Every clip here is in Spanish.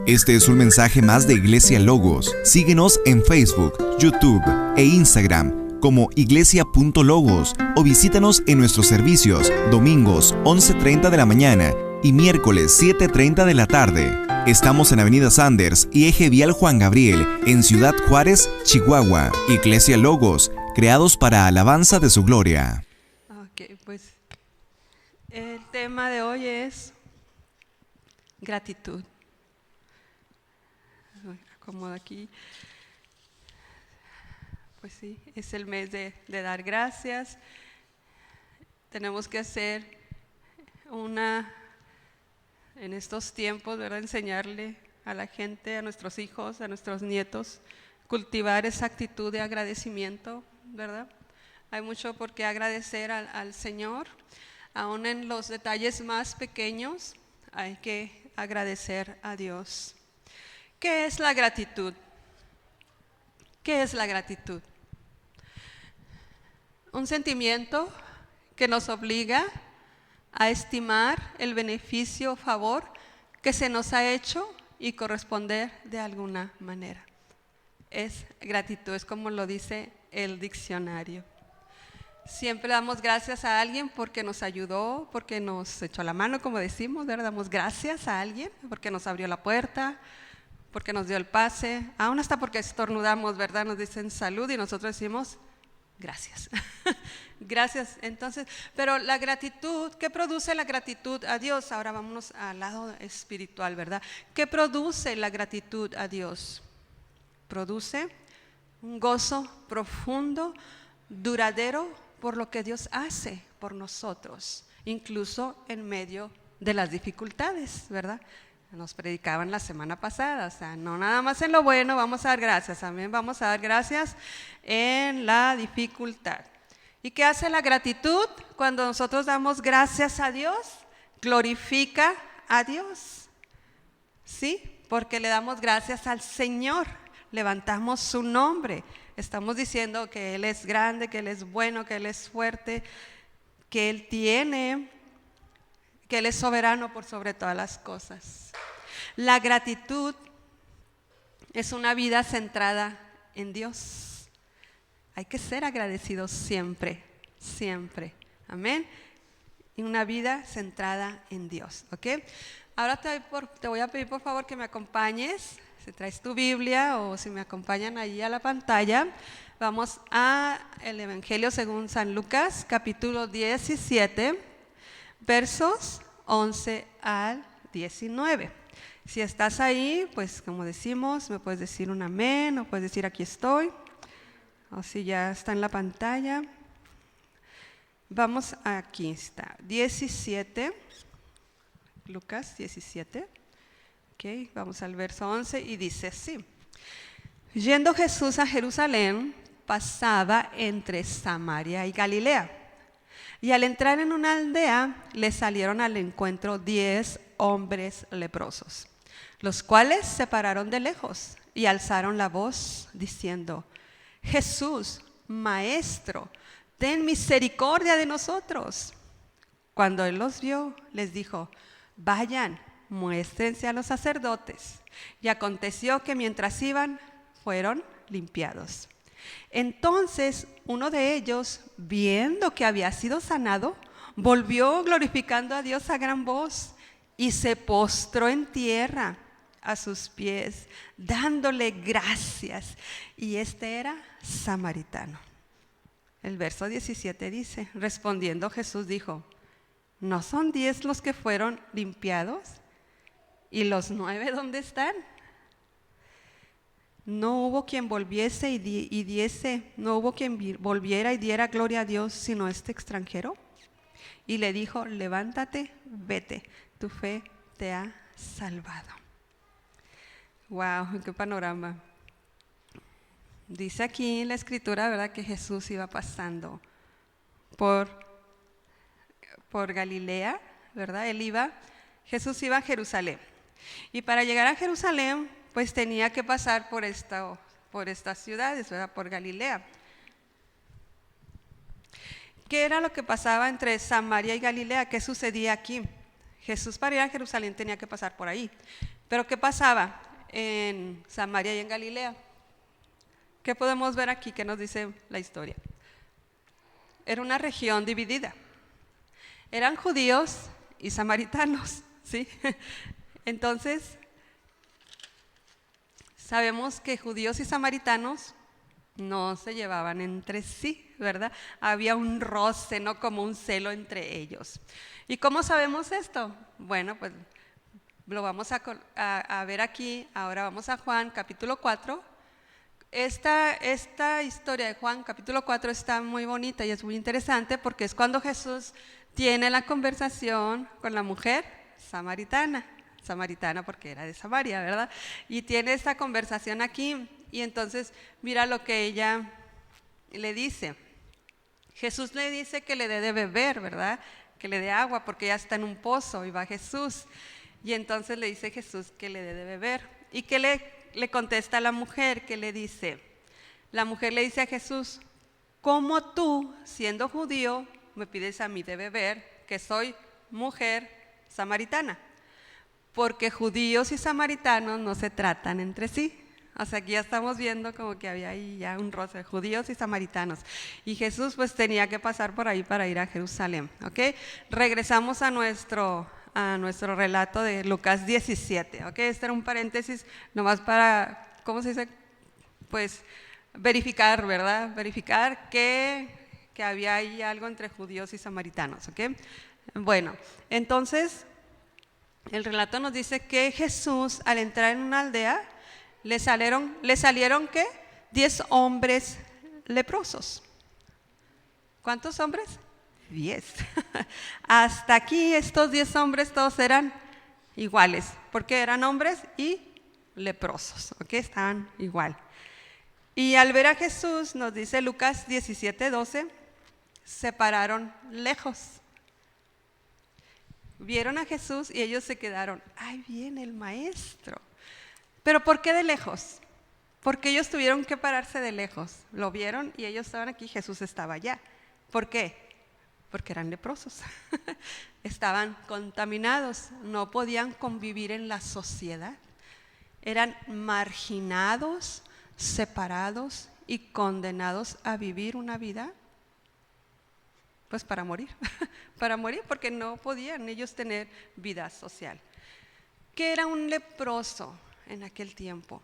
Este es un mensaje más de Iglesia Logos. Síguenos en Facebook, YouTube e Instagram como iglesia.logos o visítanos en nuestros servicios domingos 11:30 de la mañana y miércoles 7:30 de la tarde. Estamos en Avenida Sanders y Eje Vial Juan Gabriel, en Ciudad Juárez, Chihuahua. Iglesia Logos, creados para alabanza de su gloria. Ok, pues el tema de hoy es gratitud. Como aquí, pues sí, es el mes de dar gracias. Tenemos que hacer en estos tiempos, ¿verdad? Enseñarle a la gente, a nuestros hijos, a nuestros nietos, cultivar esa actitud de agradecimiento, ¿verdad? Hay mucho por qué agradecer al Señor. Aún en los detalles más pequeños hay que agradecer a Dios. ¿Qué es la gratitud? ¿Qué es la gratitud? Un sentimiento que nos obliga a estimar el beneficio o favor que se nos ha hecho y corresponder de alguna manera. Es gratitud, es como lo dice el diccionario. Siempre damos gracias a alguien porque nos ayudó, porque nos echó la mano, como decimos, ¿verdad? Damos gracias a alguien porque nos abrió la puerta, porque nos dio el pase, aún hasta porque estornudamos, ¿verdad? Nos dicen salud y nosotros decimos gracias. Gracias. Entonces, pero la gratitud, ¿qué produce la gratitud a Dios? Ahora vámonos al lado espiritual, ¿verdad? ¿Qué produce la gratitud a Dios? Produce un gozo profundo, duradero por lo que Dios hace por nosotros, incluso en medio de las dificultades, ¿verdad? Nos predicaban la semana pasada, o sea, no nada más en lo bueno vamos a dar gracias, también vamos a dar gracias en la dificultad. ¿Y qué hace la gratitud? Cuando nosotros damos gracias a Dios, glorifica a Dios, ¿sí? Porque le damos gracias al Señor, levantamos su nombre, estamos diciendo que Él es grande, que Él es bueno, que Él es fuerte, que Él que Él es soberano por sobre todas las cosas. La gratitud es una vida centrada en Dios. Hay que ser agradecidos siempre, siempre. Amén. Y una vida centrada en Dios, ¿ok? Ahora te voy a pedir por favor que me acompañes. Si traes tu Biblia o si me acompañan ahí a la pantalla, vamos a el Evangelio según San Lucas, capítulo 17. Versos 11 al 19. Si estás ahí, pues como decimos, me puedes decir un amén, o puedes decir aquí estoy, o si ya está en la pantalla. Vamos, aquí está, 17, Lucas 17. Ok, vamos al verso 11 y dice así: Yendo Jesús a Jerusalén, pasaba entre Samaria y Galilea. Y al entrar en una aldea, le salieron al encuentro 10 hombres leprosos, los cuales se pararon de lejos y alzaron la voz, diciendo: Jesús, Maestro, ten misericordia de nosotros. Cuando él los vio, les dijo: Vayan, muéstrense a los sacerdotes. Y aconteció que mientras iban, fueron limpiados. Entonces uno de ellos, viendo que había sido sanado, volvió glorificando a Dios a gran voz y se postró en tierra a sus pies, dándole gracias. Y este era samaritano. El verso 17 dice: respondiendo Jesús dijo: ¿No son 10 los que fueron limpiados? ¿Y los 9 dónde están? No hubo quien volviese no hubo quien volviera y diera gloria a Dios sino este extranjero. Y le dijo: levántate, vete, tu fe te ha salvado. Wow, qué panorama. Dice aquí en la escritura, ¿verdad?, que Jesús iba pasando por Galilea, ¿verdad? Jesús iba a Jerusalén. Y para llegar a Jerusalén, pues tenía que pasar por estas ciudades, ¿verdad? Por Galilea. ¿Qué era lo que pasaba entre Samaria y Galilea? ¿Qué sucedía aquí? Jesús para ir a Jerusalén tenía que pasar por ahí. Pero ¿qué pasaba en Samaria y en Galilea? ¿Qué podemos ver aquí? ¿Qué nos dice la historia? Era una región dividida. Eran judíos y samaritanos, ¿sí? Entonces, sabemos que judíos y samaritanos no se llevaban entre sí, ¿verdad? Había un roce, ¿no? Como un celo entre ellos. ¿Y cómo sabemos esto? Bueno, pues lo vamos a ver aquí. Ahora vamos a Juan, capítulo 4. Esta historia de Juan, capítulo 4, está muy bonita y es muy interesante porque es cuando Jesús tiene la conversación con la mujer samaritana porque era de Samaria, ¿verdad? Y tiene esta conversación aquí y entonces mira lo que ella le dice. Jesús le dice que le dé de beber, ¿verdad? Que le dé agua porque ya está en un pozo y va Jesús. Y entonces le dice Jesús que le dé de beber. ¿Y qué le contesta a la mujer? ¿Qué le dice? La mujer le dice a Jesús: ¿cómo tú, siendo judío, me pides a mí de beber, que soy mujer samaritana? Porque judíos y samaritanos no se tratan entre sí. O sea, aquí ya estamos viendo como que había ahí ya un roce, judíos y samaritanos. Y Jesús pues tenía que pasar por ahí para ir a Jerusalén, ¿ok? Regresamos a nuestro relato de Lucas 17, ¿ok? Este era un paréntesis nomás para, ¿cómo se dice? Pues verificar, ¿verdad? Verificar que había ahí algo entre judíos y samaritanos, ¿ok? Bueno, entonces el relato nos dice que Jesús, al entrar en una aldea, le salieron ¿qué? 10 hombres leprosos. ¿Cuántos hombres? 10. Hasta aquí estos 10 hombres todos eran iguales, porque eran hombres y leprosos, ¿ok? Estaban igual. Y al ver a Jesús, nos dice Lucas 17:12, se pararon lejos. Vieron a Jesús y ellos se quedaron, ¡ay, viene el maestro! ¿Pero por qué de lejos? Porque ellos tuvieron que pararse de lejos. Lo vieron y ellos estaban aquí, Jesús estaba allá. ¿Por qué? Porque eran leprosos. Estaban contaminados, no podían convivir en la sociedad. Eran marginados, separados y condenados a vivir una vida, pues para morir. Para morir porque no podían ellos tener vida social. ¿Qué era un leproso en aquel tiempo?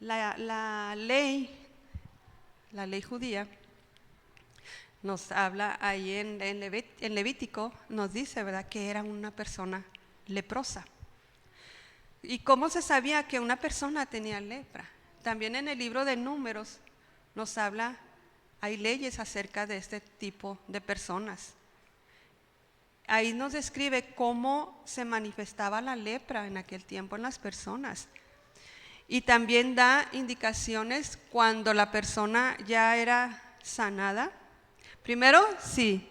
La ley judía nos habla ahí en Levítico, nos dice, ¿verdad?, que era una persona leprosa. ¿Y cómo se sabía que una persona tenía lepra? También en el libro de Números nos habla, hay leyes acerca de este tipo de personas. Ahí nos describe cómo se manifestaba la lepra en aquel tiempo en las personas. Y también da indicaciones cuando la persona ya era sanada. Primero, sí,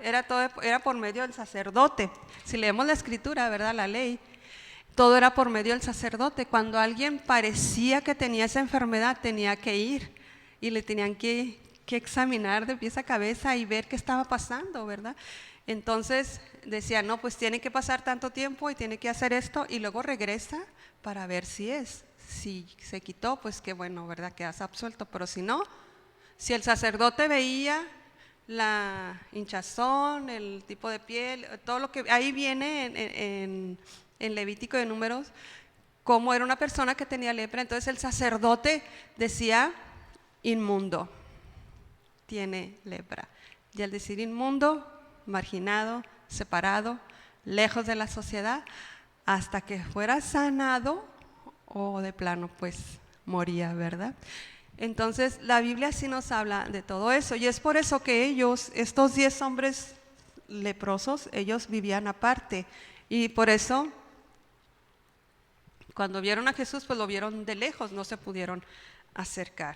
era por medio del sacerdote. Si leemos la escritura, ¿verdad?, la ley, todo era por medio del sacerdote. Cuando alguien parecía que tenía esa enfermedad, tenía que ir y le tenían que examinar de pies a cabeza y ver qué estaba pasando, ¿verdad? Entonces decía, no, pues tiene que pasar tanto tiempo y tiene que hacer esto y luego regresa para ver si se quitó, pues qué bueno, ¿verdad?, quedas absuelto. Pero si no, si el sacerdote veía la hinchazón, el tipo de piel, todo lo que ahí viene en Levítico de Números, cómo era una persona que tenía lepra, entonces el sacerdote decía, inmundo, tiene lepra. Y al decir inmundo, marginado, separado, lejos de la sociedad, hasta que fuera sanado o de plano pues moría, ¿verdad? Entonces la Biblia sí nos habla de todo eso y es por eso que estos 10 hombres leprosos, ellos vivían aparte y por eso cuando vieron a Jesús pues lo vieron de lejos, no se pudieron acercar.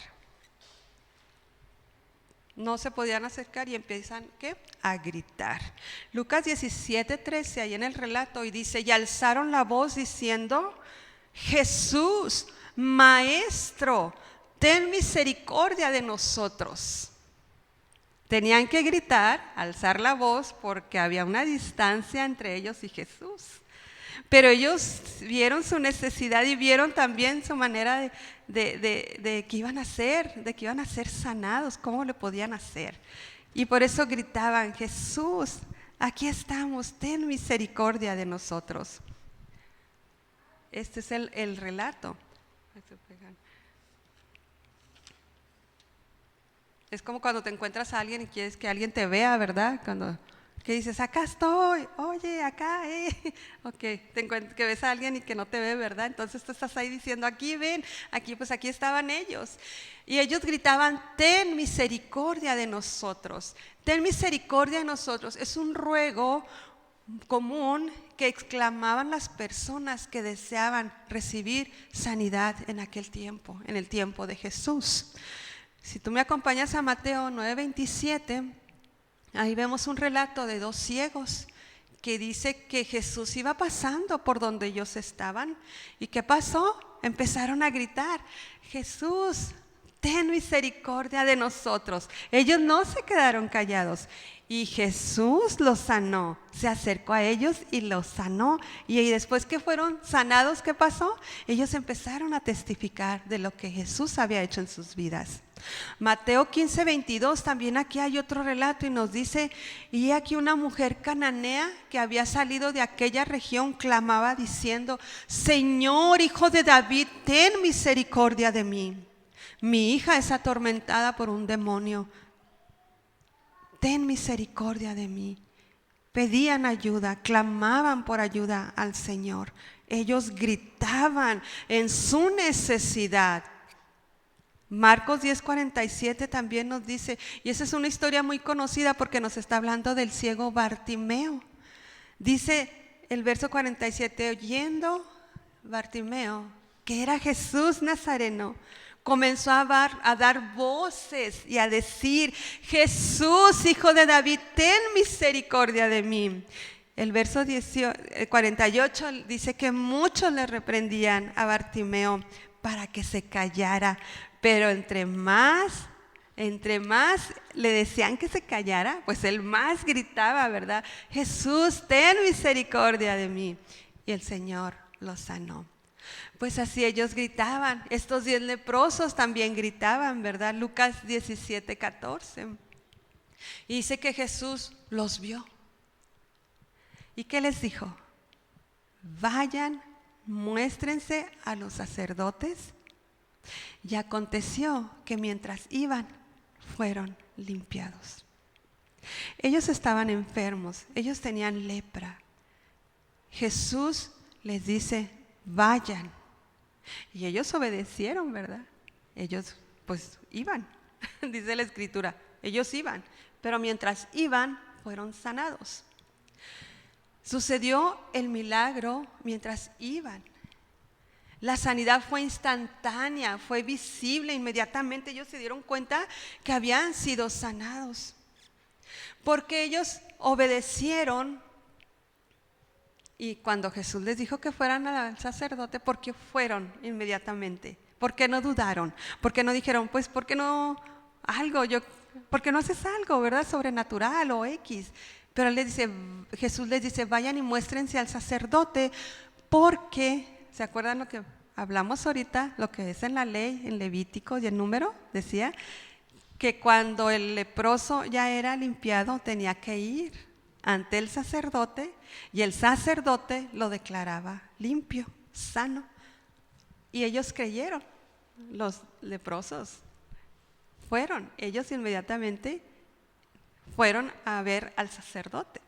No se podían acercar y empiezan, ¿qué?, a gritar. Lucas 17:13, ahí en el relato, y dice, y alzaron la voz diciendo, Jesús, Maestro, ten misericordia de nosotros. Tenían que gritar, alzar la voz, porque había una distancia entre ellos y Jesús. Pero ellos vieron su necesidad y vieron también su manera de que iban a ser sanados, cómo le podían hacer. Y por eso gritaban: Jesús, aquí estamos, ten misericordia de nosotros. Este es el relato. Es como cuando te encuentras a alguien y quieres que alguien te vea, ¿verdad? Que dices: acá estoy, oye, acá, Ok, que ves a alguien y que no te ve, ¿verdad? Entonces tú estás ahí diciendo: aquí ven, aquí estaban ellos. Y ellos gritaban: ten misericordia de nosotros, ten misericordia de nosotros. Es un ruego común que exclamaban las personas que deseaban recibir sanidad en aquel tiempo, en el tiempo de Jesús. Si tú me acompañas a Mateo 9:27, ahí vemos un relato de 2 ciegos que dice que Jesús iba pasando por donde ellos estaban. ¿Y qué pasó? Empezaron a gritar: Jesús, ten misericordia de nosotros. Ellos no se quedaron callados. Y Jesús los sanó, se acercó a ellos y los sanó. Y después que fueron sanados, ¿qué pasó? Ellos empezaron a testificar de lo que Jesús había hecho en sus vidas. Mateo 15:22, también aquí hay otro relato y nos dice: y aquí una mujer cananea que había salido de aquella región clamaba diciendo: Señor, Hijo de David, ten misericordia de mí. Mi hija es atormentada por un demonio. Ten misericordia de mí. Pedían ayuda, clamaban por ayuda al Señor. Ellos gritaban en su necesidad. Marcos 10:47 también nos dice, y esa es una historia muy conocida porque nos está hablando del ciego Bartimeo. Dice el verso 47: oyendo Bartimeo que era Jesús Nazareno, comenzó a dar voces y a decir: Jesús, Hijo de David, ten misericordia de mí. El verso 48 dice que muchos le reprendían a Bartimeo para que se callara, pero entre más le decían que se callara, pues él más gritaba, ¿verdad? Jesús, ten misericordia de mí. Y el Señor lo sanó. Pues así ellos gritaban. Estos 10 leprosos también gritaban, ¿verdad? Lucas 17:14. Y dice que Jesús los vio. ¿Y qué les dijo? Vayan, muéstrense a los sacerdotes. Y aconteció que mientras iban, fueron limpiados. Ellos estaban enfermos, ellos tenían lepra. Jesús les dice: vayan. Y ellos obedecieron, ¿verdad? Ellos pues iban, dice la Escritura, ellos iban, pero mientras iban fueron sanados. Sucedió el milagro mientras iban. La sanidad fue instantánea, fue visible, inmediatamente ellos se dieron cuenta que habían sido sanados, porque ellos obedecieron. Y cuando Jesús les dijo que fueran al sacerdote, ¿por qué fueron inmediatamente? ¿Por qué no dudaron? ¿Por qué no dijeron, pues, ¿por qué no por qué no haces algo, verdad, sobrenatural o X? Pero Jesús les dice: vayan y muéstrense al sacerdote, porque, ¿se acuerdan lo que hablamos ahorita? Lo que es en la ley, en Levítico y en Número, decía que cuando el leproso ya era limpiado, tenía que ir ante el sacerdote, y el sacerdote lo declaraba limpio, sano. Y ellos creyeron, los leprosos ellos inmediatamente fueron a ver al sacerdote.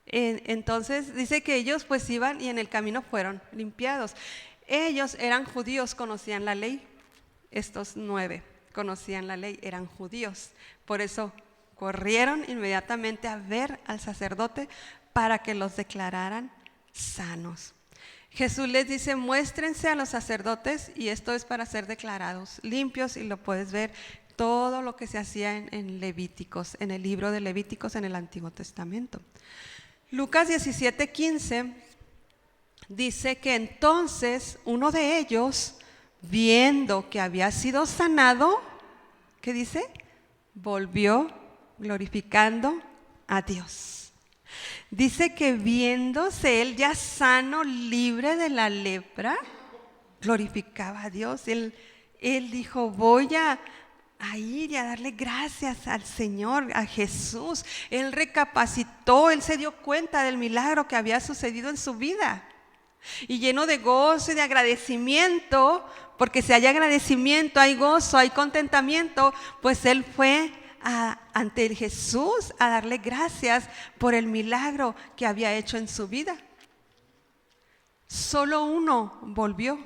Entonces dice que ellos pues iban y en el camino fueron limpiados. Ellos eran judíos, conocían la ley. Estos 9 conocían la ley, eran judíos. Por eso corrieron inmediatamente a ver al sacerdote para que los declararan sanos. Jesús les dice: muéstrense a los sacerdotes, y esto es para ser declarados limpios, y lo puedes ver todo lo que se hacía en Levíticos, en el libro de Levíticos en el Antiguo Testamento. Lucas 17:15 dice que entonces uno de ellos, viendo que había sido sanado, ¿qué dice? Volvió glorificando a Dios. Dice que viéndose él ya sano, libre de la lepra, glorificaba a Dios. Él dijo, voy a ir y a darle gracias al Señor, a Jesús. Él recapacitó, él se dio cuenta del milagro que había sucedido en su vida. Y lleno de gozo y de agradecimiento, porque si hay agradecimiento, hay gozo, hay contentamiento, pues él fue ante el Jesús a darle gracias por el milagro que había hecho en su vida. Solo uno volvió.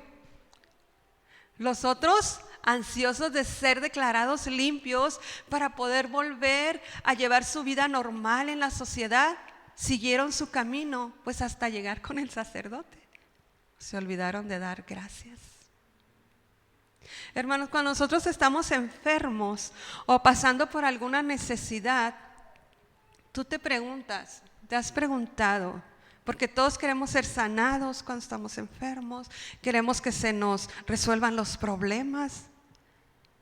Los otros, ansiosos de ser declarados limpios para poder volver a llevar su vida normal en la sociedad, siguieron su camino, pues hasta llegar con el sacerdote. Se olvidaron de dar gracias. Hermanos, cuando nosotros estamos enfermos o pasando por alguna necesidad, tú te preguntas, te has preguntado, porque todos queremos ser sanados cuando estamos enfermos, queremos que se nos resuelvan los problemas,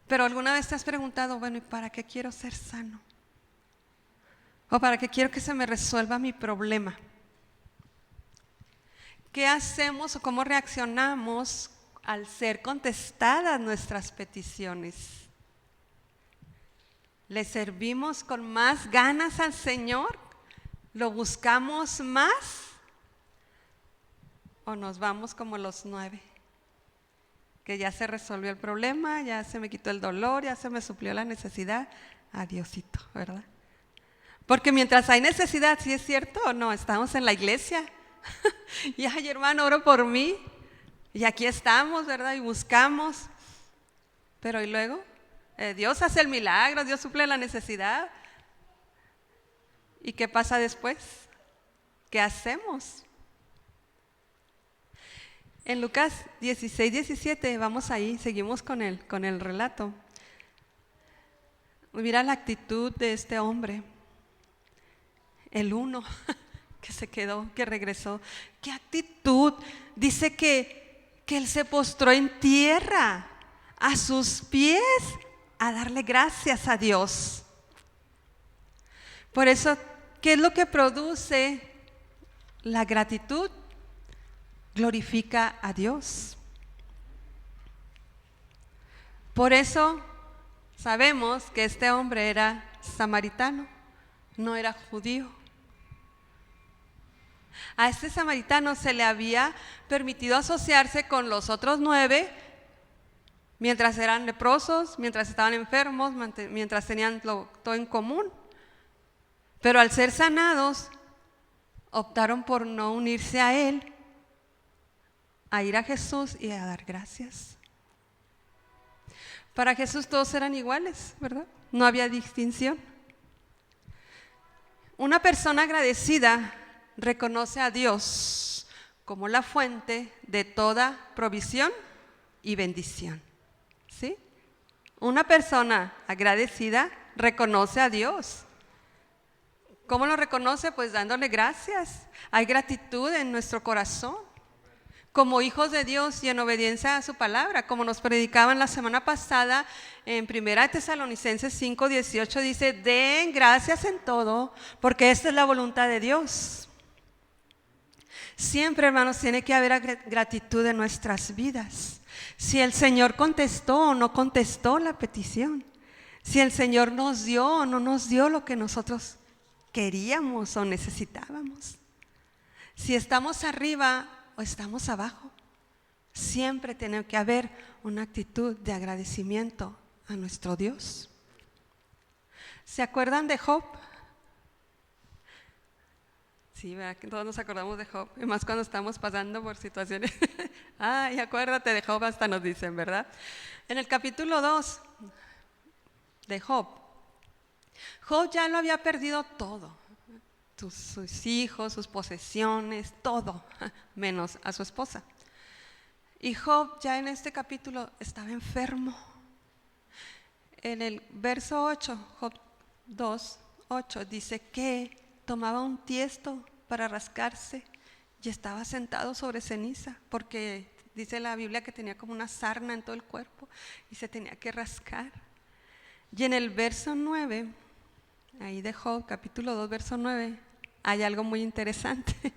pero alguna vez te has preguntado, bueno, ¿y para qué quiero ser sano? ¿O para qué quiero que se me resuelva mi problema? ¿Qué hacemos o cómo reaccionamos al ser contestadas nuestras peticiones? ¿Le servimos con más ganas al Señor? ¿Lo buscamos más? ¿O nos vamos como los 9? Que ya se resolvió el problema, ya se me quitó el dolor, ya se me suplió la necesidad. Adiosito, ¿verdad? Porque mientras hay necesidad, ¿sí es cierto o no? Estamos en la iglesia. Y ay, hermano, oro por mí. Y aquí estamos, ¿verdad? Y buscamos. Pero ¿y luego? Dios hace el milagro, Dios suple la necesidad. ¿Y qué pasa después? ¿Qué hacemos? En Lucas 16, 17, vamos ahí, seguimos con el relato. Mira la actitud de este hombre. El uno que se quedó, que regresó. ¿Qué actitud? Dice que él se postró en tierra a sus pies a darle gracias a Dios. Por eso, ¿qué es lo que produce la gratitud? Glorifica a Dios. Por eso sabemos que este hombre era samaritano, no era judío. A este samaritano se le había permitido asociarse con los otros 9 mientras eran leprosos, mientras estaban enfermos, mientras tenían todo en común. Pero al ser sanados, optaron por no unirse a él, a ir a Jesús y a dar gracias. Para Jesús todos eran iguales, ¿verdad? No había distinción. Una persona agradecida reconoce a Dios como la fuente de toda provisión y bendición. ¿Sí? Una persona agradecida reconoce a Dios. ¿Cómo lo reconoce? Pues dándole gracias. Hay gratitud en nuestro corazón. Como hijos de Dios y en obediencia a su palabra, como nos predicaban la semana pasada en 1 Tesalonicenses 5, 18, dice, den gracias en todo, porque esta es la voluntad de Dios. Siempre, hermanos, tiene que haber gratitud en nuestras vidas. Si el Señor contestó o no contestó la petición, si el Señor nos dio o no nos dio lo que nosotros queríamos o necesitábamos, si estamos arriba o estamos abajo, siempre tiene que haber una actitud de agradecimiento a nuestro Dios. ¿Se acuerdan de Job? Sí, ¿verdad? Que todos nos acordamos de Job, y más cuando estamos pasando por situaciones. Ay, acuérdate de Job, hasta nos dicen, ¿verdad? En el capítulo 2 de Job, Job ya lo había perdido todo. Sus hijos, sus posesiones, todo, menos a su esposa. Y Job ya en este capítulo estaba enfermo. En el verso 8, Job 2, 8, dice que tomaba un tiesto para rascarse y estaba sentado sobre ceniza, porque dice la Biblia que tenía como una sarna en todo el cuerpo y se tenía que rascar. Y en el verso 9, ahí de Job, capítulo 2, verso 9, hay algo muy interesante.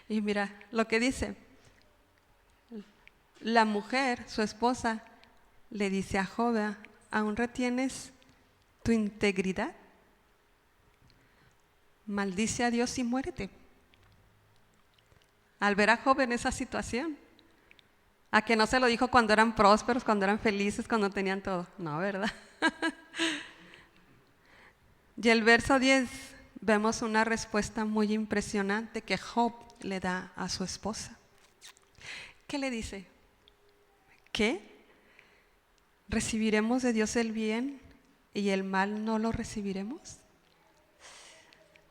Y mira lo que dice. La mujer, su esposa, le dice a Job: ¿aún retienes tu integridad? Maldice a Dios y muérete. Al ver a Job en esa situación, a que no se lo dijo cuando eran prósperos, cuando eran felices, cuando tenían todo. No, ¿verdad? Y el verso 10 vemos una respuesta muy impresionante que Job le da a su esposa. ¿Qué le dice? ¿Qué? ¿Recibiremos de Dios el bien y el mal no lo recibiremos?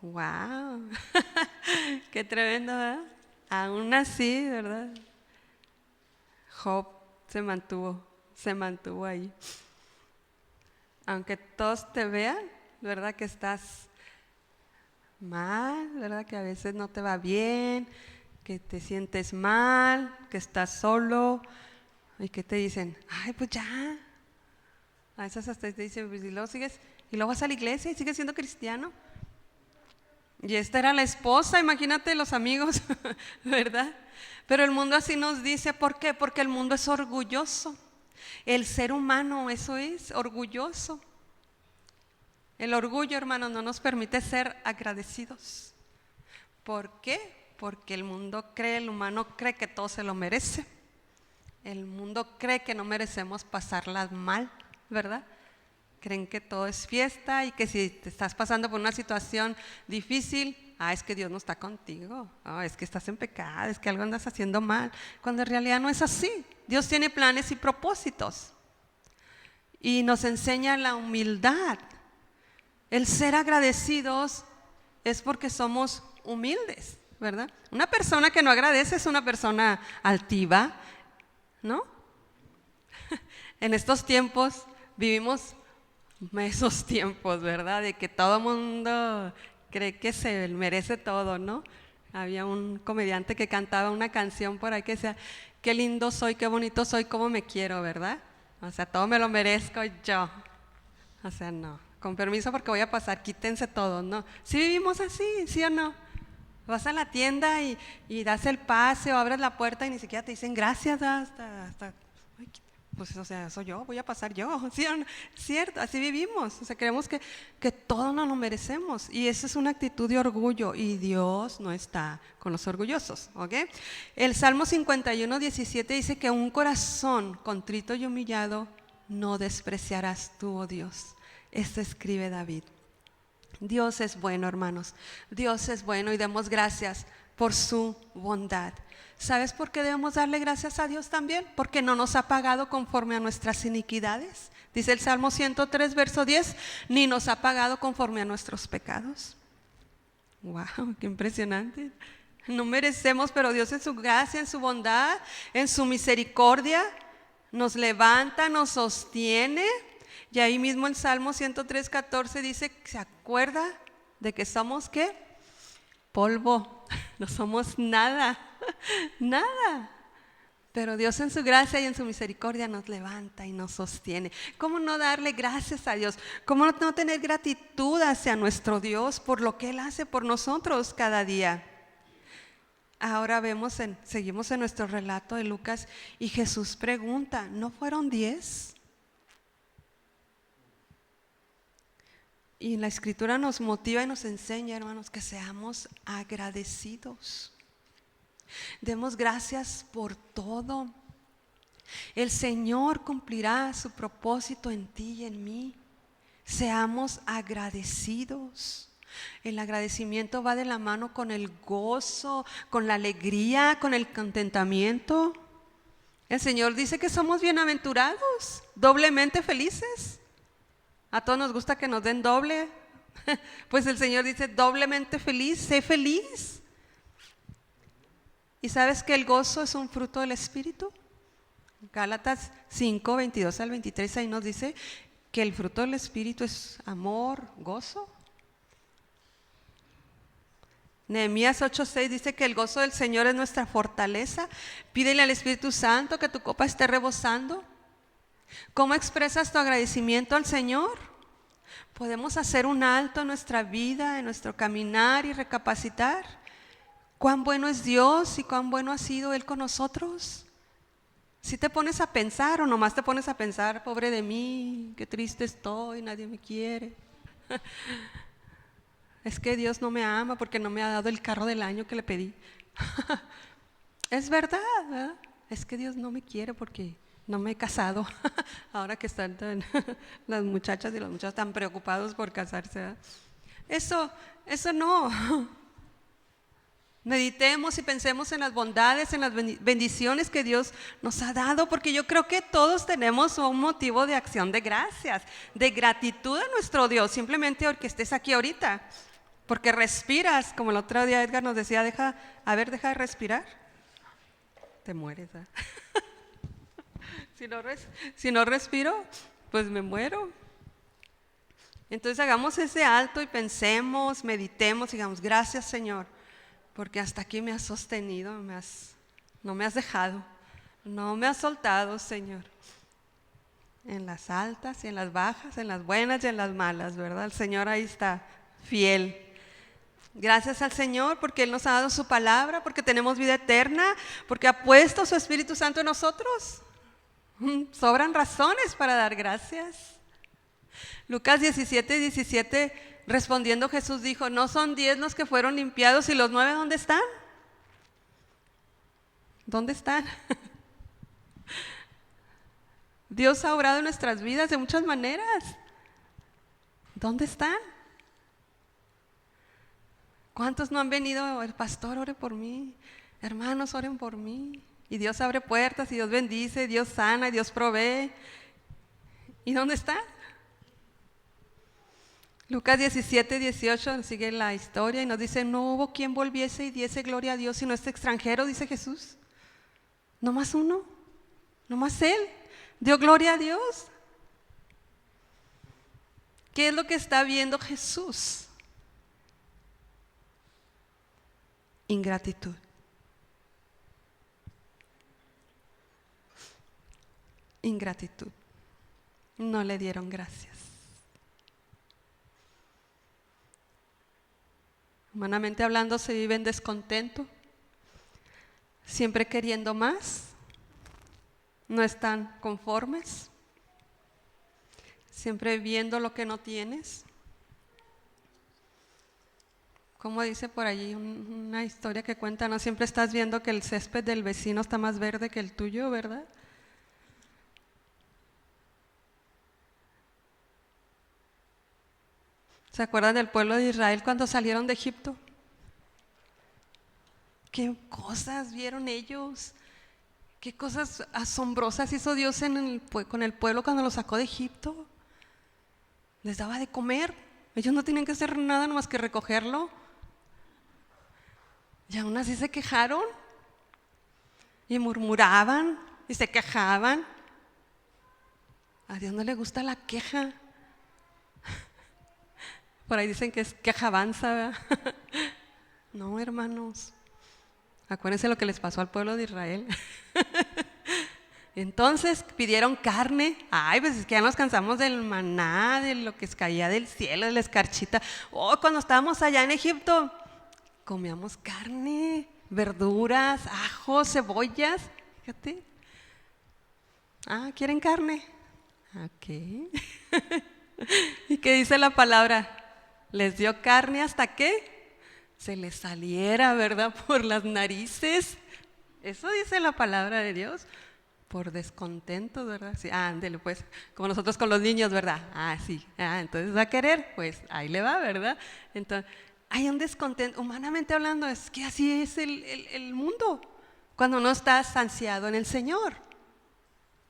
¡Wow! ¡Qué tremendo! ¿Verdad? Aún así, ¿verdad? Job se mantuvo ahí. Aunque todos te vean, ¿verdad? Que estás mal, ¿verdad? Que a veces no te va bien, que te sientes mal, que estás solo y que te dicen: ay, pues ya. A veces hasta te dicen: pues, y luego vas a la iglesia y sigues siendo cristiano. Y esta era la esposa, imagínate los amigos, ¿verdad? Pero el mundo así nos dice. ¿Por qué? Porque el mundo es orgulloso. El ser humano, eso es, orgulloso. El orgullo, hermanos, no nos permite ser agradecidos. ¿Por qué? Porque el humano cree que todo se lo merece. El mundo cree que no merecemos pasarla mal, ¿verdad? Creen que todo es fiesta y que si te estás pasando por una situación difícil, es que Dios no está contigo, es que estás en pecado, es que algo andas haciendo mal, cuando en realidad no es así. Dios tiene planes y propósitos y nos enseña la humildad. El ser agradecidos es porque somos humildes, ¿verdad? Una persona que no agradece es una persona altiva, ¿no? En estos tiempos vivimos esos tiempos, ¿verdad? De que todo el mundo cree que se merece todo, ¿no? Había un comediante que cantaba una canción por ahí que decía: qué lindo soy, qué bonito soy, cómo me quiero, ¿verdad? O sea, todo me lo merezco yo. O sea, no, con permiso porque voy a pasar, quítense todo, ¿no? ¿Sí vivimos así, sí o no? Vas a la tienda y das el pase o abres la puerta y ni siquiera te dicen gracias hasta pues, o sea, soy yo, voy a pasar yo, ¿sí o no? Cierto, así vivimos. O sea, creemos que todo nos lo merecemos y esa es una actitud de orgullo y Dios no está con los orgullosos, ¿ok? El Salmo 51:17 dice que un corazón contrito y humillado no despreciarás tú, oh Dios. Esto escribe David. Dios es bueno, hermanos. Dios es bueno y demos gracias por su bondad. ¿Sabes por qué debemos darle gracias a Dios también? Porque no nos ha pagado conforme a nuestras iniquidades. Dice el Salmo 103, verso 10, ni nos ha pagado conforme a nuestros pecados. ¡Wow! ¡Qué impresionante! No merecemos, pero Dios en su gracia, en su bondad, en su misericordia, nos levanta, nos sostiene. Y ahí mismo el Salmo 103:14 dice: ¿se acuerda de que somos qué? Polvo, no somos nada, nada. Pero Dios en su gracia y en su misericordia nos levanta y nos sostiene. ¿Cómo no darle gracias a Dios? ¿Cómo no tener gratitud hacia nuestro Dios por lo que Él hace por nosotros cada día? Ahora seguimos en nuestro relato de Lucas y Jesús pregunta: ¿no fueron 10? Y la Escritura nos motiva y nos enseña, hermanos, que seamos agradecidos. Demos gracias por todo. El Señor cumplirá su propósito en ti y en mí. Seamos agradecidos. El agradecimiento va de la mano con el gozo, con la alegría, con el contentamiento. El Señor dice que somos bienaventurados, doblemente felices. A todos nos gusta que nos den doble. Pues el Señor dice: doblemente feliz, sé feliz. ¿Y sabes que el gozo es un fruto del Espíritu? Gálatas 5, 22 al 23, ahí nos dice que el fruto del Espíritu es amor, gozo. Nehemías 8:6 dice que el gozo del Señor es nuestra fortaleza. Pídele al Espíritu Santo que tu copa esté rebosando. ¿Cómo expresas tu agradecimiento al Señor? Podemos hacer un alto en nuestra vida, en nuestro caminar y recapacitar cuán bueno es Dios y cuán bueno ha sido Él con nosotros. Si te pones a pensar o nomás te pones a pensar, pobre de mí, qué triste estoy, nadie me quiere. Es que Dios no me ama porque no me ha dado el carro del año que le pedí. Es verdad, ¿verdad? Es que Dios no me quiere porque no me he casado. Ahora que están las muchachas y los muchachos tan preocupados por casarse, ¿verdad? Eso no. Meditemos y pensemos en las bondades, en las bendiciones que Dios nos ha dado, porque yo creo que todos tenemos un motivo de acción de gracias, de gratitud a nuestro Dios, simplemente porque estés aquí ahorita, porque respiras, como el otro día Edgar nos decía, deja de respirar, te mueres, ¿eh? Si no respiro, pues me muero. Entonces hagamos ese alto y pensemos, meditemos, digamos, gracias Señor, porque hasta aquí me has sostenido, no me has dejado, no me has soltado, Señor. En las altas y en las bajas, en las buenas y en las malas, ¿verdad? El Señor ahí está, fiel. Gracias al Señor porque Él nos ha dado su palabra, porque tenemos vida eterna, porque ha puesto su Espíritu Santo en nosotros. Sobran razones para dar gracias. Lucas 17:17, respondiendo Jesús dijo, ¿no son 10 los que fueron limpiados y los 9 dónde están? ¿Dónde están? Dios ha obrado en nuestras vidas de muchas maneras. ¿Dónde están? ¿Cuántos no han venido? El pastor, ore por mí. Hermanos, oren por mí. Y Dios abre puertas, y Dios bendice, Dios sana, y Dios provee. ¿Y dónde están? Lucas 17:18 sigue la historia y nos dice, no hubo quien volviese y diese gloria a Dios sino este extranjero, dice Jesús. No más uno, no más Él, dio gloria a Dios. ¿Qué es lo que está viendo Jesús? Ingratitud. Ingratitud. No le dieron gracias. Humanamente hablando, se vive en descontento, siempre queriendo más, no están conformes, siempre viendo lo que no tienes. Como dice por allí una historia que cuenta, no siempre estás viendo que el césped del vecino está más verde que el tuyo, ¿verdad? ¿Se acuerdan del pueblo de Israel cuando salieron de Egipto? ¿Qué cosas vieron ellos? ¿Qué cosas asombrosas hizo Dios con el pueblo cuando lo sacó de Egipto? Les daba de comer. Ellos no tenían que hacer nada más que recogerlo. Y aún así se quejaron. Y murmuraban y se quejaban. A Dios no le gusta la queja. Por ahí dicen que es quejabanza, ¿verdad? No, hermanos. Acuérdense lo que les pasó al pueblo de Israel. Entonces pidieron carne. Ay, pues es que ya nos cansamos del maná, de lo que caía del cielo, de la escarchita. Oh, cuando estábamos allá en Egipto, comíamos carne, verduras, ajos, cebollas. Fíjate. Ah, ¿quieren carne? Ok. ¿Y qué dice la palabra? Les dio carne hasta que se les saliera, ¿verdad? Por las narices. Eso dice la palabra de Dios. Por descontento, ¿verdad? Sí, ándele pues, como nosotros con los niños, ¿verdad? Ah, sí, entonces va a querer, pues ahí le va, ¿verdad? Entonces, hay un descontento, humanamente hablando, es que así es el mundo. Cuando no estás ansiado en el Señor.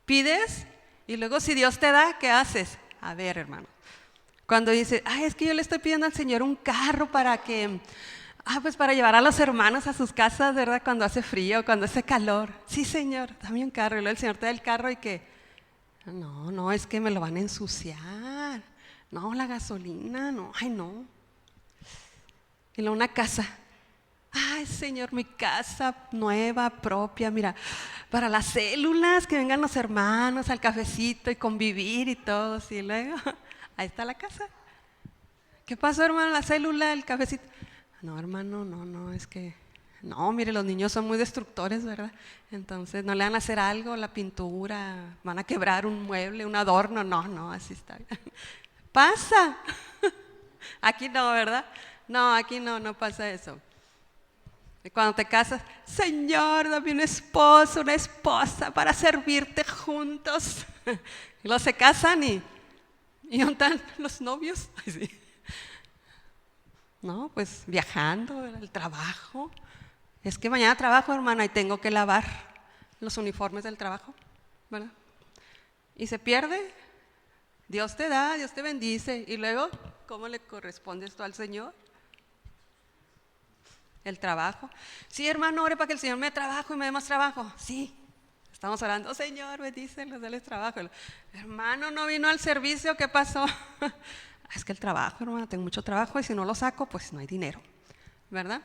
Pides y luego si Dios te da, ¿qué haces? A ver, hermano. Cuando dice, es que yo le estoy pidiendo al Señor un carro para que, pues para llevar a los hermanos a sus casas, ¿verdad? Cuando hace frío, cuando hace calor. Sí, Señor, dame un carro. Y luego el Señor te da el carro y que, no, es que me lo van a ensuciar. No, la gasolina, no, no. Y luego una casa. Ay, Señor, mi casa nueva, propia, mira, para las células, que vengan los hermanos al cafecito y convivir y todo. Y luego, Ahí está la casa. ¿Qué pasó, hermano? La célula, el cafecito. No, hermano, no, es que... No, mire, los niños son muy destructores, ¿verdad? Entonces, no le van a hacer algo, la pintura, van a quebrar un mueble, un adorno. No, así está bien. Pasa. Aquí no, ¿verdad? No, aquí no pasa eso. Y cuando te casas, Señor, dame un esposo, una esposa para servirte juntos. Y luego se casan y ¿dónde están los novios? Sí. No, pues viajando, el trabajo. Es que mañana trabajo, hermana, y tengo que lavar los uniformes del trabajo, ¿verdad? Y se pierde. Dios te da, Dios te bendice. Y luego, ¿cómo le corresponde esto al Señor? El trabajo. Sí, hermano, ore para que el Señor me dé trabajo y me dé más trabajo. Sí, estamos orando, Señor, bendícelos, dale trabajo. Hermano, no vino al servicio, ¿qué pasó? Es que el trabajo, hermano, tengo mucho trabajo y si no lo saco, pues no hay dinero, ¿verdad?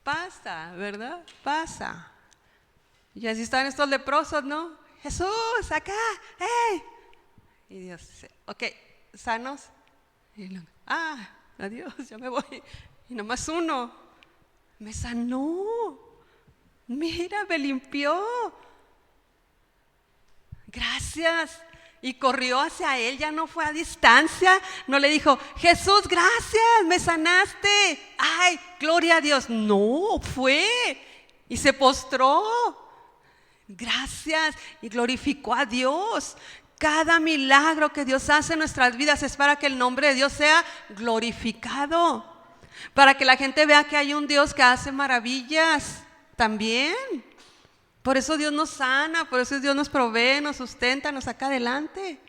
Pasa, ¿verdad? Pasa. Y así están estos leprosos, ¿no? Jesús, acá, ¡hey! Y Dios dice, ok, sanos. Y luego, adiós, ya me voy. Y nomás uno me sanó. Mira, me limpió. Gracias. Y corrió hacia él, ya no fue a distancia. No le dijo, Jesús, gracias, me sanaste. Ay, gloria a Dios. No, fue. Y se postró. Gracias. Y glorificó a Dios. Cada milagro que Dios hace en nuestras vidas es para que el nombre de Dios sea glorificado. Para que la gente vea que hay un Dios que hace maravillas también. Por eso Dios nos sana, por eso Dios nos provee, nos sustenta, nos saca adelante.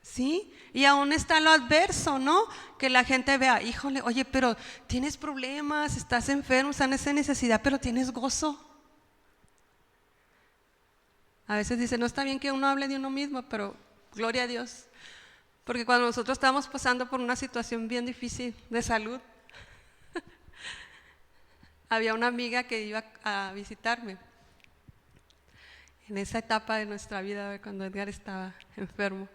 ¿Sí? Y aún está lo adverso, ¿no? Que la gente vea, híjole, oye, pero tienes problemas, estás enfermo, estás en esa necesidad, pero tienes gozo. A veces dice, no está bien que uno hable de uno mismo, pero gloria a Dios. Porque cuando nosotros estábamos pasando por una situación bien difícil de salud, había una amiga que iba a visitarme. En esa etapa de nuestra vida, cuando Edgar estaba enfermo.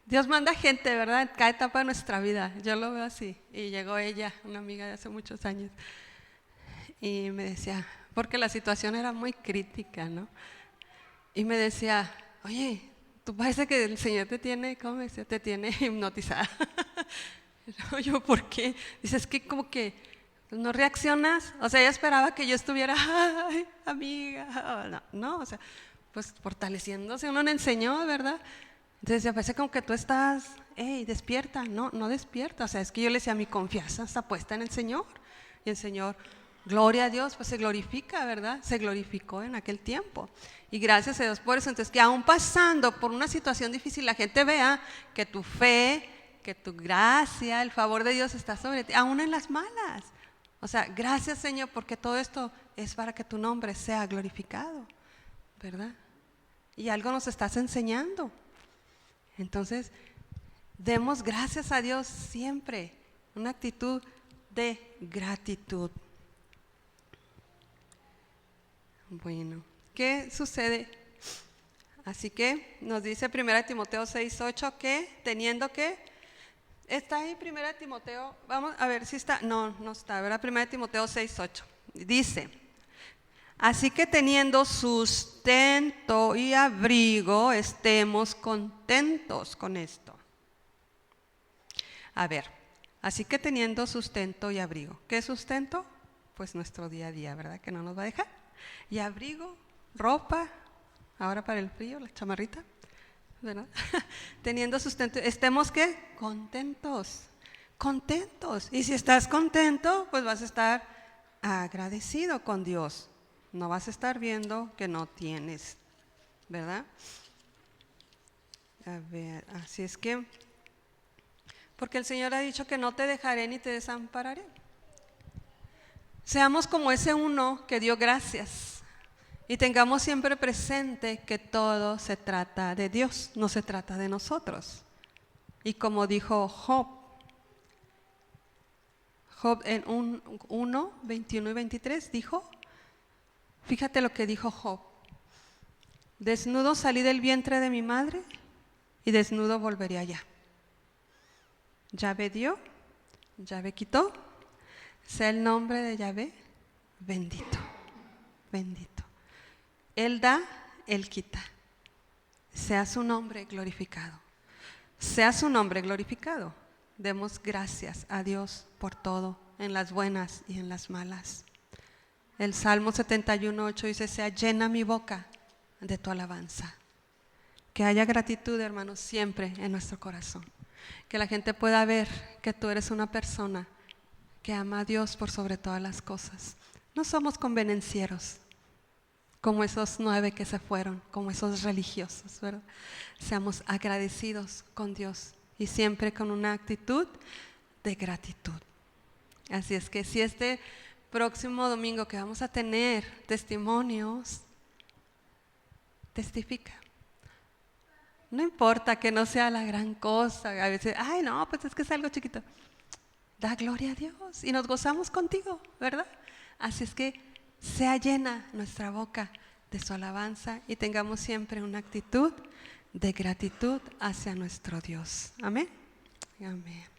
Dios manda gente, ¿verdad? En cada etapa de nuestra vida. Yo lo veo así. Y llegó ella, una amiga de hace muchos años. Y me decía, porque la situación era muy crítica, ¿no? Y me decía, oye, tú parece que el Señor te tiene, ¿cómo me decía? Te tiene hipnotizada. Yo, ¿por qué? Dice, es que como que no reaccionas. O sea, ella esperaba que yo estuviera, ay, amiga. No, o sea, pues fortaleciéndose. Uno le enseñó, ¿verdad? Entonces, parece como que tú estás, hey, despierta. No despierta. O sea, es que yo le decía, mi confianza está puesta en el Señor. Y el Señor, gloria a Dios, pues se glorifica, ¿verdad? Se glorificó en aquel tiempo. Y gracias a Dios por eso. Entonces, que aún pasando por una situación difícil, la gente vea que tu fe, que tu gracia, el favor de Dios está sobre ti, aún en las malas. O sea, gracias, Señor, porque todo esto es para que tu nombre sea glorificado, ¿verdad? Y algo nos estás enseñando. Entonces, demos gracias a Dios siempre, una actitud de gratitud. Bueno, ¿qué sucede? Así que nos dice 1 Timoteo 6:8 que teniendo que... ¿Está ahí 1 Timoteo? Vamos a ver si está. No está, ¿verdad? 1 Timoteo 6:8. Dice, así que teniendo sustento y abrigo, estemos contentos con esto. A ver, así que teniendo sustento y abrigo. ¿Qué es sustento? Pues nuestro día a día, ¿verdad? Que no nos va a dejar. Y abrigo, ropa, ahora para el frío, la chamarrita. ¿Verdad? Teniendo sustento, estemos ¿qué? Contentos. Y si estás contento, pues vas a estar agradecido con Dios. No vas a estar viendo que no tienes, ¿verdad? A ver, así es que, porque el Señor ha dicho que no te dejaré ni te desampararé. Seamos como ese uno que dio gracias. Y tengamos siempre presente que todo se trata de Dios, no se trata de nosotros. Y como dijo Job en 1, 21 y 23 dijo, fíjate lo que dijo Job. Desnudo salí del vientre de mi madre y desnudo volveré allá. Yahvé dio, Yahvé quitó, sea el nombre de Yahvé bendito, bendito. Él da, Él quita. Sea su nombre glorificado. Sea su nombre glorificado. Demos gracias a Dios por todo, en las buenas y en las malas. El Salmo 71:8 dice, sea llena mi boca de tu alabanza. Que haya gratitud, hermanos, siempre en nuestro corazón. Que la gente pueda ver que tú eres una persona que ama a Dios por sobre todas las cosas. No somos convenencieros, como esos 9 que se fueron, como esos religiosos, ¿verdad? Seamos agradecidos con Dios y siempre con una actitud de gratitud. Así es que si este próximo domingo que vamos a tener testimonios, testifica. No importa que no sea la gran cosa, a veces, ay no, pues es que es algo chiquito. Da gloria a Dios y nos gozamos contigo, ¿verdad? Así es que sea llena nuestra boca de su alabanza y tengamos siempre una actitud de gratitud hacia nuestro Dios. Amén. Amén.